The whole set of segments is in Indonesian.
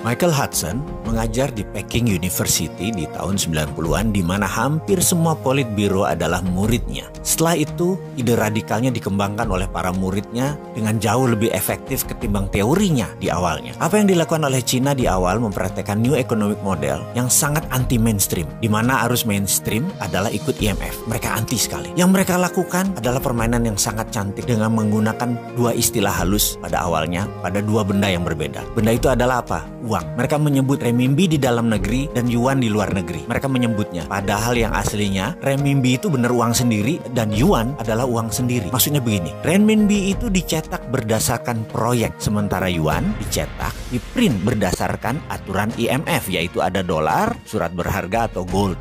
Michael Hudson mengajar di Peking University di tahun 90-an di mana hampir semua politbiro adalah muridnya. Setelah itu, ide radikalnya dikembangkan oleh para muridnya dengan jauh lebih efektif ketimbang teorinya di awalnya. Apa yang dilakukan oleh Cina di awal mempraktekkan New Economic Model yang sangat anti-mainstream, di mana arus mainstream adalah ikut IMF. Mereka anti sekali. Yang mereka lakukan adalah permainan yang sangat cantik dengan menggunakan dua istilah halus pada awalnya, pada dua benda yang berbeda. Benda itu adalah apa? Uang. Mereka menyebut renminbi di dalam negeri dan yuan di luar negeri. Mereka menyebutnya. Padahal yang aslinya renminbi itu benar uang sendiri dan yuan adalah uang sendiri. Maksudnya begini, renminbi itu dicetak berdasarkan proyek, sementara yuan dicetak, di-print berdasarkan aturan IMF, yaitu ada dolar, surat berharga atau gold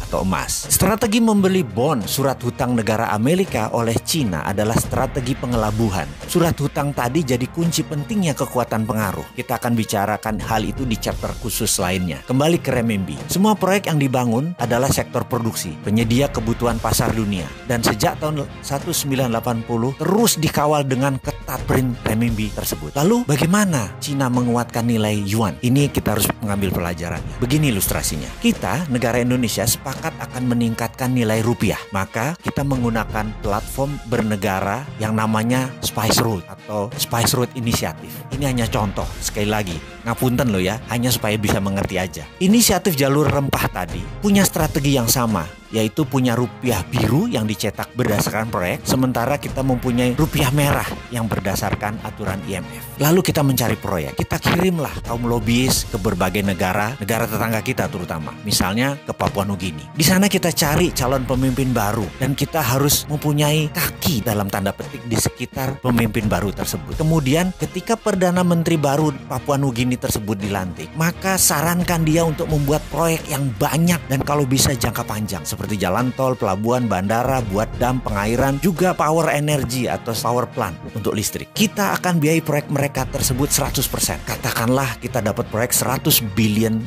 atau emas. Strategi membeli bond surat hutang negara Amerika oleh Cina adalah strategi pengelabuhan. Surat hutang tadi jadi kunci pentingnya kekuatan pengaruh. Kita akan bicarakan hal itu di chapter khusus lainnya. Kembali ke renminbi. Semua proyek yang dibangun adalah sektor produksi, penyedia kebutuhan pasar dunia. Dan sejak tahun 1980 terus dikawal dengan ketat print renminbi tersebut. Lalu bagaimana Cina menguatkan nilai yuan? Ini kita harus mengambil pelajarannya. Begini ilustrasinya. Kita, negara Indonesia, sepakat akan meningkatkan nilai rupiah. Maka kita menggunakan platform bernegara yang namanya Spice Road atau Spice Road Initiative. Ini hanya contoh, sekali lagi, ngapunten loh ya, hanya supaya bisa mengerti aja. Inisiatif jalur rempah tadi punya strategi yang sama, yaitu punya rupiah biru yang dicetak berdasarkan proyek, sementara kita mempunyai rupiah merah yang berdasarkan aturan IMF. Lalu kita mencari proyek, kita kirimlah kaum lobbyis ke berbagai negara tetangga kita terutama, misalnya ke Papua Nugini. Di sana kita cari calon pemimpin baru dan kita harus mempunyai kaki dalam tanda petik di sekitar pemimpin baru tersebut. Kemudian ketika Perdana Menteri baru Papua Nugini tersebut dilantik, maka sarankan dia untuk membuat proyek yang banyak dan kalau bisa jangka panjang, seperti jalan tol, pelabuhan, bandara, buat dam, pengairan, juga power energy atau power plant untuk listrik. Kita akan biayai proyek mereka tersebut 100%. Katakanlah kita dapat proyek $100 billion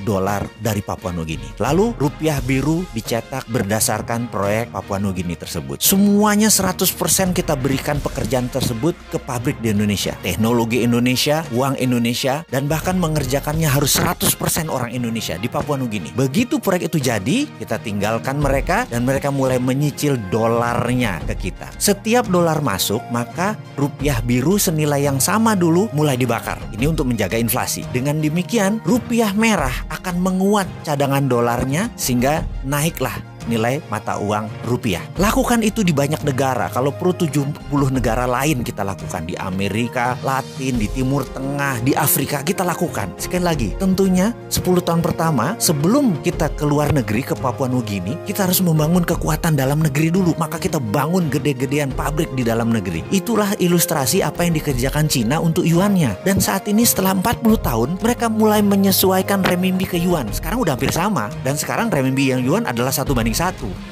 dari Papua Nugini. Lalu rupiah biru dicetak berdasarkan proyek Papua Nugini tersebut. Semuanya 100% kita berikan pekerjaan tersebut ke pabrik di Indonesia. Teknologi Indonesia, uang Indonesia, dan bahkan mengerjakannya harus 100% orang Indonesia di Papua Nugini. Begitu proyek itu jadi, kita tinggalkan mereka dan mereka mulai menyicil dolarnya ke kita. Setiap dolar masuk, maka rupiah biru senilai yang sama dulu mulai dibakar. Ini untuk menjaga inflasi. Dengan demikian, rupiah merah akan menguat cadangan dolarnya sehingga naiklah nilai mata uang rupiah. Lakukan itu di banyak negara. Kalau perlu 70 negara lain kita lakukan. Di Amerika Latin, di Timur Tengah, di Afrika kita lakukan. Sekali lagi, tentunya 10 tahun pertama sebelum kita ke luar negeri ke Papua Nugini, kita harus membangun kekuatan dalam negeri dulu. Maka kita bangun gede-gedean pabrik di dalam negeri. Itulah ilustrasi apa yang dikerjakan Cina untuk yuannya. Dan saat ini setelah 40 tahun mereka mulai menyesuaikan renminbi ke yuan. Sekarang udah hampir sama. Dan sekarang renminbi yang yuan adalah 1:1.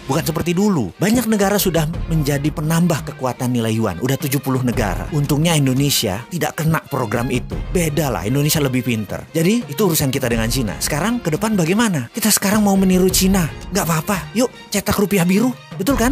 Bukan seperti dulu. Banyak negara sudah menjadi penambah kekuatan nilai yuan. Udah 70 negara. Untungnya Indonesia tidak kena program itu. Beda lah, Indonesia lebih pinter. Jadi itu urusan kita dengan Cina. Sekarang ke depan bagaimana? Kita sekarang mau meniru Cina. Gak apa-apa. Yuk cetak rupiah biru. Betul kan?